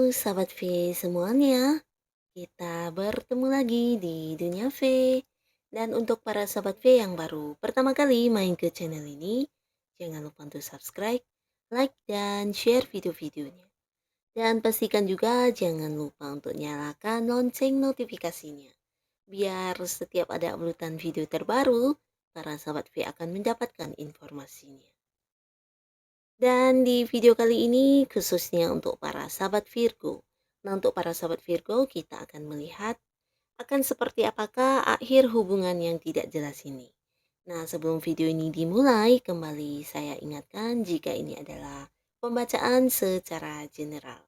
Sahabat V semuanya, kita bertemu lagi di Dunia V. Dan untuk para sahabat V yang baru pertama kali main ke channel ini, jangan lupa untuk subscribe, like, dan share video-videonya. Dan pastikan juga jangan lupa untuk nyalakan lonceng notifikasinya. Biar setiap ada uploadan video terbaru, para sahabat V akan mendapatkan informasinya. Dan di video kali ini khususnya untuk para sahabat Virgo. Nah, untuk para sahabat Virgo, kita akan melihat akan seperti apakah akhir hubungan yang tidak jelas ini. Nah, sebelum video ini dimulai, kembali saya ingatkan jika ini adalah pembacaan secara general.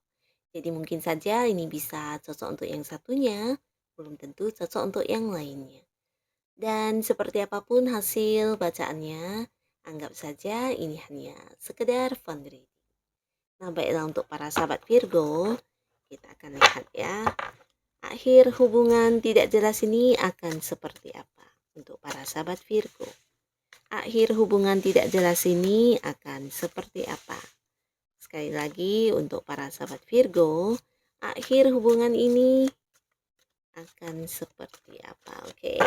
Jadi mungkin saja ini bisa cocok untuk yang satunya, belum tentu cocok untuk yang lainnya. Dan seperti apapun hasil bacaannya, anggap saja ini hanya sekedar fun reading. Nah, baiklah untuk para sahabat Virgo, kita akan lihat ya, akhir hubungan tidak jelas ini akan seperti apa untuk para sahabat Virgo. Akhir hubungan tidak jelas ini akan seperti apa? Sekali lagi untuk para sahabat Virgo, akhir hubungan ini akan seperti apa? Oke.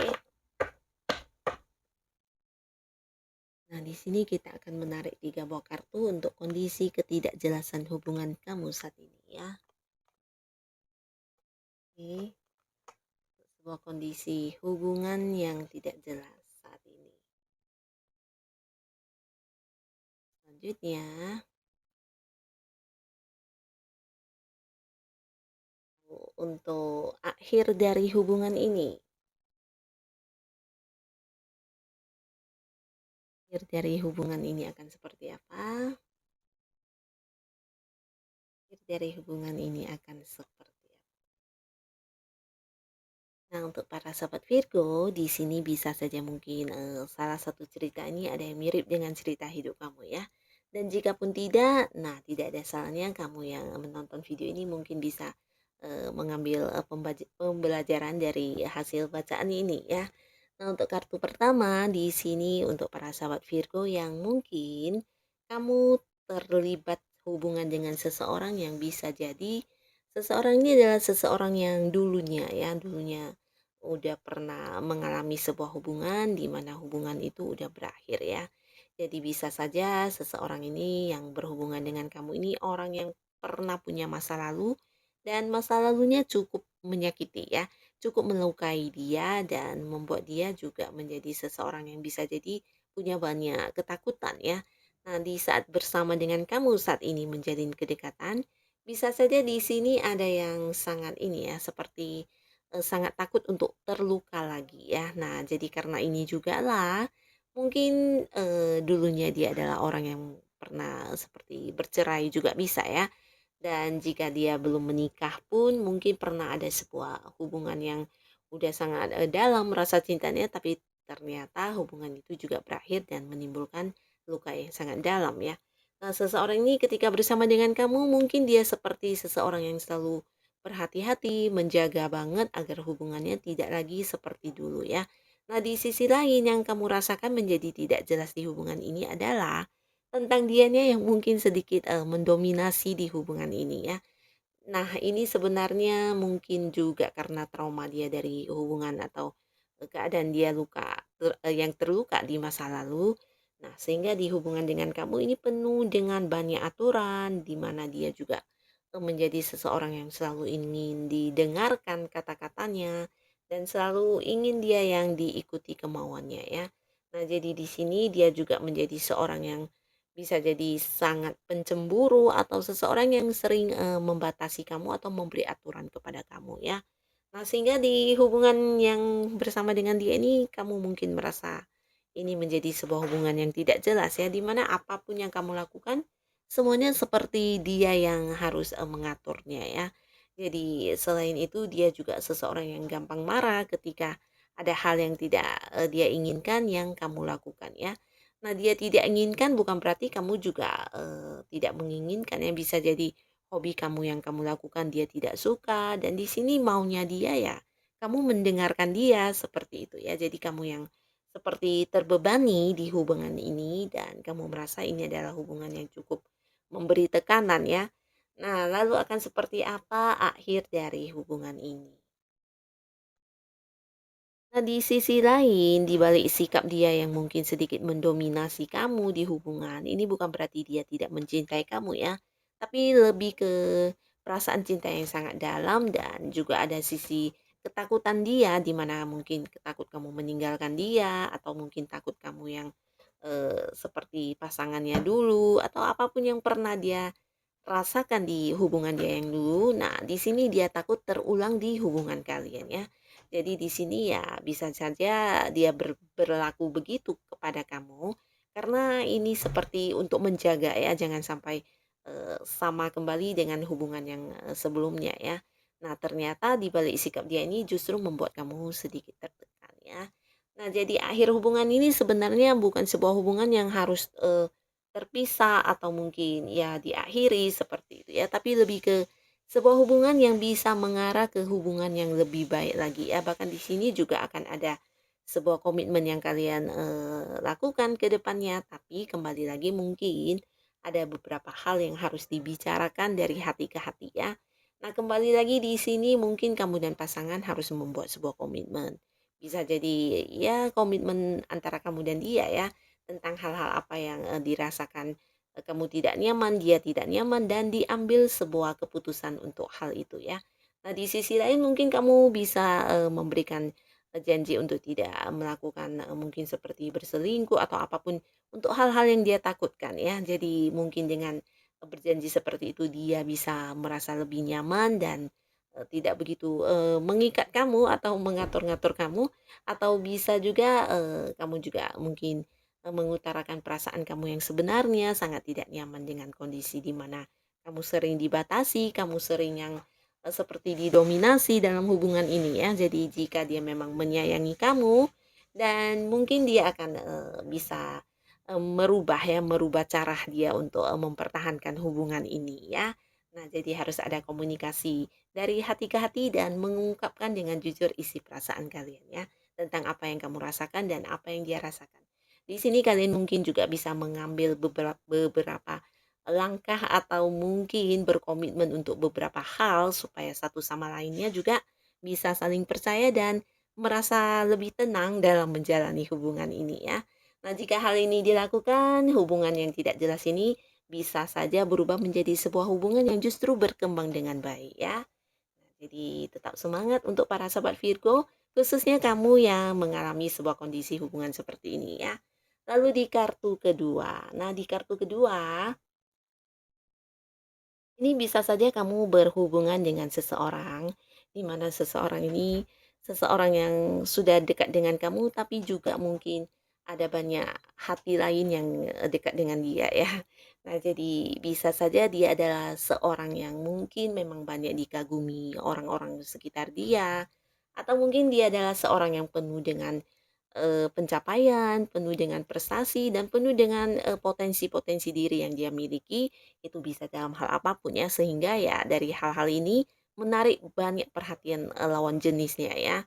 Nah, di sini kita akan menarik 3 buah kartu untuk kondisi ketidakjelasan hubungan kamu saat ini ya. Oke. Sebuah kondisi hubungan yang tidak jelas saat ini. Selanjutnya, untuk akhir dari hubungan ini. Akhir dari hubungan ini akan seperti apa? Akhir dari hubungan ini akan seperti apa? Nah, untuk para sahabat Virgo, di sini bisa saja mungkin salah satu cerita ini ada yang mirip dengan cerita hidup kamu ya. Dan jika pun tidak, nah tidak ada salahnya kamu yang menonton video ini mungkin bisa mengambil pembelajaran dari hasil bacaan ini ya. Nah, untuk kartu pertama di sini untuk para sahabat Virgo yang mungkin kamu terlibat hubungan dengan seseorang yang bisa jadi seseorang ini adalah seseorang yang dulunya udah pernah mengalami sebuah hubungan di mana hubungan itu udah berakhir ya. Jadi bisa saja seseorang ini yang berhubungan dengan kamu ini orang yang pernah punya masa lalu dan masa lalunya cukup menyakiti ya, cukup melukai dia dan membuat dia juga menjadi seseorang yang bisa jadi punya banyak ketakutan ya. Nah, di saat bersama dengan kamu saat ini menjalin kedekatan, bisa saja di sini ada yang sangat ini ya, seperti sangat takut untuk terluka lagi ya. Nah, jadi karena ini juga lah mungkin, dulunya dia adalah orang yang pernah seperti bercerai juga bisa ya. Dan jika dia belum menikah pun mungkin pernah ada sebuah hubungan yang udah sangat, dalam rasa cintanya, tapi ternyata hubungan itu juga berakhir dan menimbulkan luka yang sangat dalam ya. Nah, seseorang ini ketika bersama dengan kamu mungkin dia seperti seseorang yang selalu berhati-hati, menjaga banget agar hubungannya tidak lagi seperti dulu ya. Nah, di sisi lain yang kamu rasakan menjadi tidak jelas di hubungan ini adalah tentang dianya yang mungkin sedikit mendominasi di hubungan ini ya. Nah, ini sebenarnya mungkin juga karena trauma dia dari hubungan atau keadaan dia yang terluka di masa lalu. Nah, sehingga di hubungan dengan kamu ini penuh dengan banyak aturan, di mana dia juga menjadi seseorang yang selalu ingin didengarkan kata-katanya dan selalu ingin dia yang diikuti kemauannya ya. Nah, jadi di sini dia juga menjadi seorang yang bisa jadi sangat pencemburu atau seseorang yang sering, membatasi kamu atau memberi aturan kepada kamu ya. Nah, sehingga di hubungan yang bersama dengan dia ini kamu mungkin merasa ini menjadi sebuah hubungan yang tidak jelas ya, di mana apapun yang kamu lakukan semuanya seperti dia yang harus, mengaturnya ya. Jadi selain itu dia juga seseorang yang gampang marah ketika ada hal yang tidak, dia inginkan yang kamu lakukan ya. Nah, dia tidak inginkan bukan berarti kamu juga, tidak menginginkan ya, bisa jadi hobi kamu yang kamu lakukan dia tidak suka dan di sini maunya dia ya kamu mendengarkan dia, seperti itu ya. Jadi kamu yang seperti terbebani di hubungan ini dan kamu merasa ini adalah hubungan yang cukup memberi tekanan ya. Nah, lalu akan seperti apa akhir dari hubungan ini? Nah, di sisi lain, di balik sikap dia yang mungkin sedikit mendominasi kamu di hubungan, ini bukan berarti dia tidak mencintai kamu ya, tapi lebih ke perasaan cinta yang sangat dalam dan juga ada sisi ketakutan dia di mana mungkin takut kamu meninggalkan dia atau mungkin takut kamu yang seperti pasangannya dulu atau apapun yang pernah dia rasakan di hubungan dia yang dulu. Nah, di sini dia takut terulang di hubungan kalian ya. Jadi di sini ya bisa saja dia berlaku begitu kepada kamu karena ini seperti untuk menjaga ya jangan sampai sama kembali dengan hubungan yang sebelumnya ya. Nah, ternyata di balik sikap dia ini justru membuat kamu sedikit tertekan ya. Nah, jadi akhir hubungan ini sebenarnya bukan sebuah hubungan yang harus terpisah atau mungkin ya diakhiri seperti itu ya, tapi lebih ke sebuah hubungan yang bisa mengarah ke hubungan yang lebih baik lagi ya. Bahkan di sini juga akan ada sebuah komitmen yang kalian lakukan ke depannya, tapi kembali lagi mungkin ada beberapa hal yang harus dibicarakan dari hati ke hati ya. Nah, kembali lagi di sini mungkin kamu dan pasangan harus membuat sebuah komitmen. Bisa jadi ya komitmen antara kamu dan dia ya tentang hal-hal apa yang, dirasakan, kamu tidak nyaman, dia tidak nyaman, dan diambil sebuah keputusan untuk hal itu ya. Nah, di sisi lain mungkin kamu bisa, memberikan, janji untuk tidak melakukan, mungkin seperti berselingkuh atau apapun untuk hal-hal yang dia takutkan ya. Jadi mungkin dengan, berjanji seperti itu dia bisa merasa lebih nyaman dan, tidak begitu, mengikat kamu atau mengatur-ngatur kamu, atau bisa juga, kamu juga mungkin mengutarakan perasaan kamu yang sebenarnya, sangat tidak nyaman dengan kondisi di mana kamu sering dibatasi, kamu sering yang seperti didominasi dalam hubungan ini ya. Jadi jika dia memang menyayangi kamu dan mungkin dia akan bisa merubah ya, merubah cara dia untuk mempertahankan hubungan ini ya. Nah, jadi harus ada komunikasi dari hati ke hati dan mengungkapkan dengan jujur isi perasaan kalian ya tentang apa yang kamu rasakan dan apa yang dia rasakan. Di sini kalian mungkin juga bisa mengambil beberapa langkah atau mungkin berkomitmen untuk beberapa hal supaya satu sama lainnya juga bisa saling percaya dan merasa lebih tenang dalam menjalani hubungan ini ya. Nah, jika hal ini dilakukan, hubungan yang tidak jelas ini bisa saja berubah menjadi sebuah hubungan yang justru berkembang dengan baik ya. Jadi tetap semangat untuk para sobat Virgo, khususnya kamu yang mengalami sebuah kondisi hubungan seperti ini ya. Lalu di kartu kedua. Nah, di kartu kedua, ini bisa saja kamu berhubungan dengan seseorang, di mana seseorang ini seseorang yang sudah dekat dengan kamu, tapi juga mungkin ada banyak hati lain yang dekat dengan dia ya. Nah, jadi bisa saja dia adalah seorang yang mungkin memang banyak dikagumi orang-orang sekitar dia, atau mungkin dia adalah seorang yang penuh dengan pencapaian, penuh dengan prestasi, dan penuh dengan, potensi-potensi diri yang dia miliki, itu bisa dalam hal apapun ya, sehingga ya dari hal-hal ini menarik banyak perhatian, lawan jenisnya ya.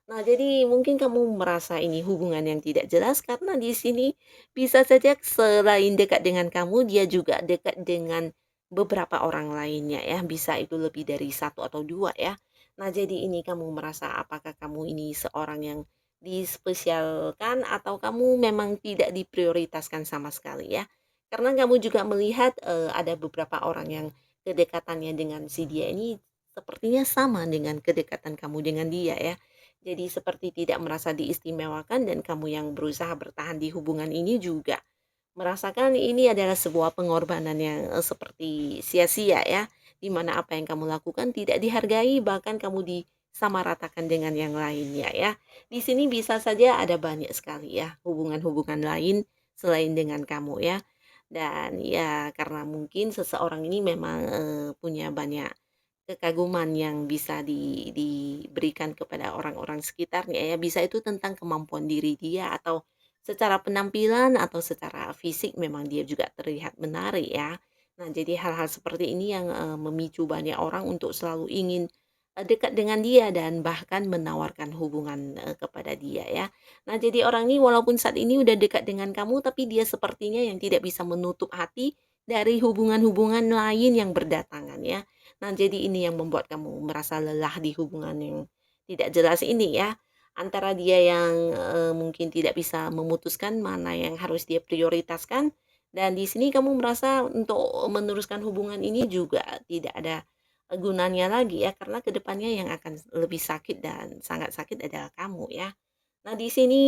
Nah, jadi mungkin kamu merasa ini hubungan yang tidak jelas karena di sini bisa saja selain dekat dengan kamu, dia juga dekat dengan beberapa orang lainnya ya, bisa itu lebih dari satu atau 2 ya. Nah, jadi ini kamu merasa apakah kamu ini seorang yang dispesialkan atau kamu memang tidak diprioritaskan sama sekali ya? Karena kamu juga melihat, ada beberapa orang yang kedekatannya dengan si dia ini sepertinya sama dengan kedekatan kamu dengan dia ya. Jadi seperti tidak merasa diistimewakan dan kamu yang berusaha bertahan di hubungan ini juga merasakan ini adalah sebuah pengorbanan yang, seperti sia-sia ya, di mana apa yang kamu lakukan tidak dihargai bahkan kamu disamaratakan dengan yang lainnya ya. Di sini bisa saja ada banyak sekali ya hubungan-hubungan lain selain dengan kamu ya. Dan ya karena mungkin seseorang ini memang, punya banyak kekaguman yang bisa diberikan kepada orang-orang sekitarnya ya, bisa itu tentang kemampuan diri dia atau secara penampilan atau secara fisik memang dia juga terlihat menarik ya. Nah, jadi hal-hal seperti ini yang, memicu banyak orang untuk selalu ingin, dekat dengan dia dan bahkan menawarkan hubungan, kepada dia ya. Nah, jadi orang ini walaupun saat ini udah dekat dengan kamu, tapi dia sepertinya yang tidak bisa menutup hati dari hubungan-hubungan lain yang berdatangan ya. Nah, jadi ini yang membuat kamu merasa lelah di hubungan yang tidak jelas ini ya. Antara dia yang mungkin tidak bisa memutuskan mana yang harus dia prioritaskan, dan di sini kamu merasa untuk meneruskan hubungan ini juga tidak ada gunanya lagi ya, karena kedepannya yang akan lebih sakit dan sangat sakit adalah kamu ya. Nah, di sini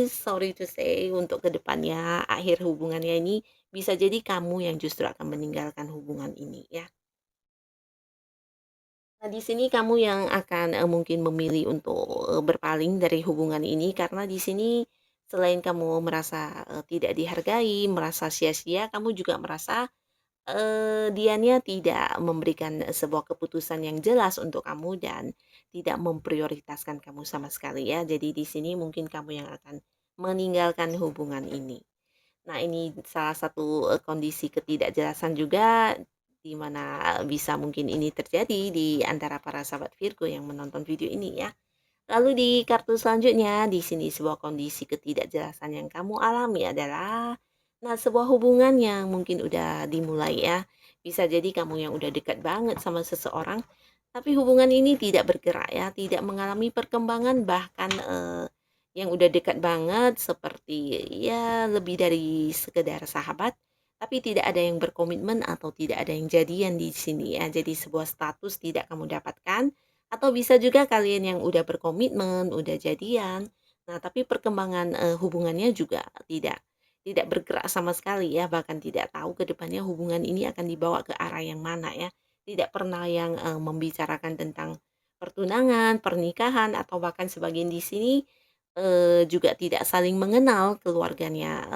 sorry to say untuk kedepannya akhir hubungannya ini bisa jadi kamu yang justru akan meninggalkan hubungan ini ya. Nah, di sini kamu yang akan, mungkin memilih untuk, berpaling dari hubungan ini karena di sini selain kamu merasa, tidak dihargai, merasa sia-sia, kamu juga merasa, dianya tidak memberikan, sebuah keputusan yang jelas untuk kamu dan tidak memprioritaskan kamu sama sekali ya. Jadi di sini mungkin kamu yang akan meninggalkan hubungan ini. Nah, ini salah satu, kondisi ketidakjelasan juga, di mana bisa mungkin ini terjadi di antara para sahabat Virgo yang menonton video ini ya. Lalu di kartu selanjutnya, di sini sebuah kondisi ketidakjelasan yang kamu alami adalah, nah sebuah hubungan yang mungkin udah dimulai ya. Bisa jadi kamu yang udah dekat banget sama seseorang, tapi hubungan ini tidak bergerak ya, tidak mengalami perkembangan bahkan yang udah dekat banget seperti ya lebih dari sekedar sahabat, tapi tidak ada yang berkomitmen atau tidak ada yang jadian di sini ya. Jadi sebuah status tidak kamu dapatkan atau bisa juga kalian yang udah berkomitmen, udah jadian, nah tapi perkembangan, hubungannya juga tidak bergerak sama sekali ya, bahkan tidak tahu ke depannya hubungan ini akan dibawa ke arah yang mana ya. Tidak pernah yang, membicarakan tentang pertunangan, pernikahan, atau bahkan sebagian di sini, juga tidak saling mengenal keluarganya,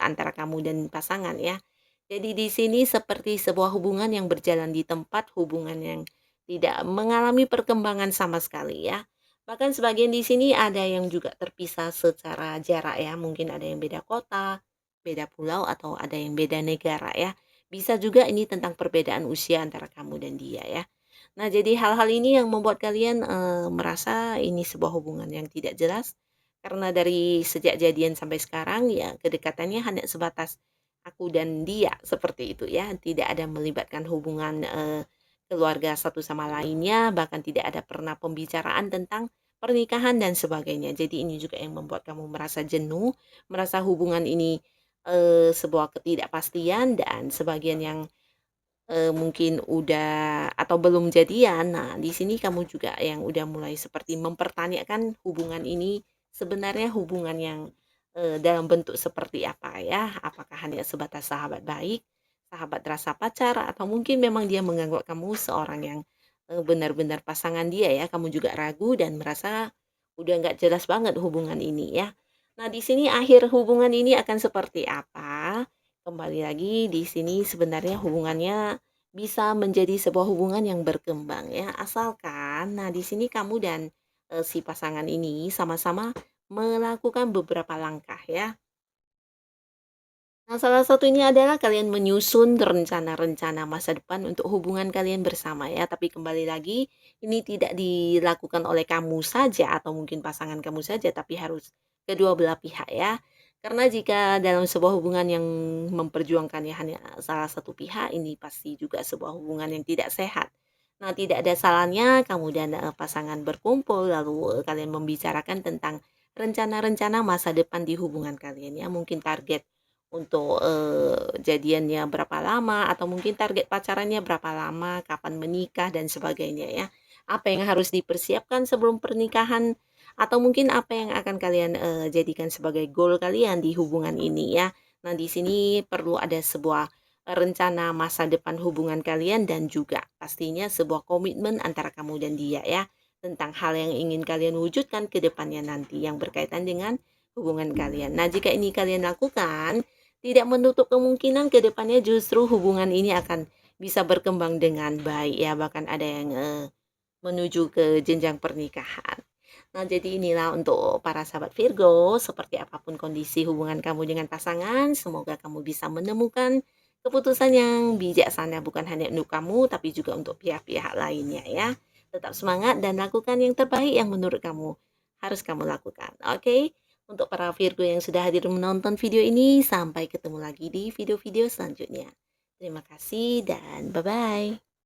antara kamu dan pasangan ya. Jadi di sini seperti sebuah hubungan yang berjalan di tempat, hubungan yang tidak mengalami perkembangan sama sekali ya. Bahkan sebagian di sini ada yang juga terpisah secara jarak ya, mungkin ada yang beda kota, beda pulau, atau ada yang beda negara ya. Bisa juga ini tentang perbedaan usia antara kamu dan dia ya. Nah, jadi hal-hal ini yang membuat kalian, merasa ini sebuah hubungan yang tidak jelas, karena dari sejak jadian sampai sekarang ya kedekatannya hanya sebatas aku dan dia, seperti itu ya. Tidak ada melibatkan hubungan, keluarga satu sama lainnya, bahkan tidak ada pernah pembicaraan tentang pernikahan dan sebagainya. Jadi ini juga yang membuat kamu merasa jenuh, merasa hubungan ini, sebuah ketidakpastian dan sebagian yang mungkin udah atau belum jadian. Nah, di sini kamu juga yang udah mulai seperti mempertanyakan hubungan ini sebenarnya hubungan yang, dalam bentuk seperti apa ya? Apakah hanya sebatas sahabat baik, sahabat rasa pacar, atau mungkin memang dia menganggap kamu seorang yang, benar-benar pasangan dia ya? Kamu juga ragu dan merasa udah nggak jelas banget hubungan ini ya. Nah, di sini akhir hubungan ini akan seperti apa? Kembali lagi di sini sebenarnya hubungannya bisa menjadi sebuah hubungan yang berkembang ya, asalkan nah di sini kamu dan, si pasangan ini sama-sama melakukan beberapa langkah ya. Nah, salah satunya adalah kalian menyusun rencana-rencana masa depan untuk hubungan kalian bersama ya. Tapi kembali lagi, ini tidak dilakukan oleh kamu saja atau mungkin pasangan kamu saja, tapi harus kedua belah pihak ya. Karena jika dalam sebuah hubungan yang memperjuangkannya hanya salah satu pihak, ini pasti juga sebuah hubungan yang tidak sehat. Nah, tidak ada salahnya kamu dan pasangan berkumpul, lalu kalian membicarakan tentang rencana-rencana masa depan di hubungan kalian ya. Mungkin target untuk, jadiannya berapa lama atau mungkin target pacarannya berapa lama, kapan menikah dan sebagainya ya. Apa yang harus dipersiapkan sebelum pernikahan atau mungkin apa yang akan kalian, jadikan sebagai goal kalian di hubungan ini ya. Nah, di sini perlu ada sebuah, rencana masa depan hubungan kalian dan juga pastinya sebuah komitmen antara kamu dan dia ya, tentang hal yang ingin kalian wujudkan ke depannya nanti yang berkaitan dengan hubungan kalian. Nah, jika ini kalian lakukan, tidak menutup kemungkinan ke depannya justru hubungan ini akan bisa berkembang dengan baik ya, bahkan ada yang, menuju ke jenjang pernikahan. Nah, jadi inilah untuk para sahabat Virgo, seperti apapun kondisi hubungan kamu dengan pasangan, semoga kamu bisa menemukan keputusan yang bijaksana bukan hanya untuk kamu, tapi juga untuk pihak-pihak lainnya ya. Tetap semangat dan lakukan yang terbaik yang menurut kamu harus kamu lakukan, oke? Untuk para Virgo yang sudah hadir menonton video ini, sampai ketemu lagi di video-video selanjutnya. Terima kasih dan bye-bye.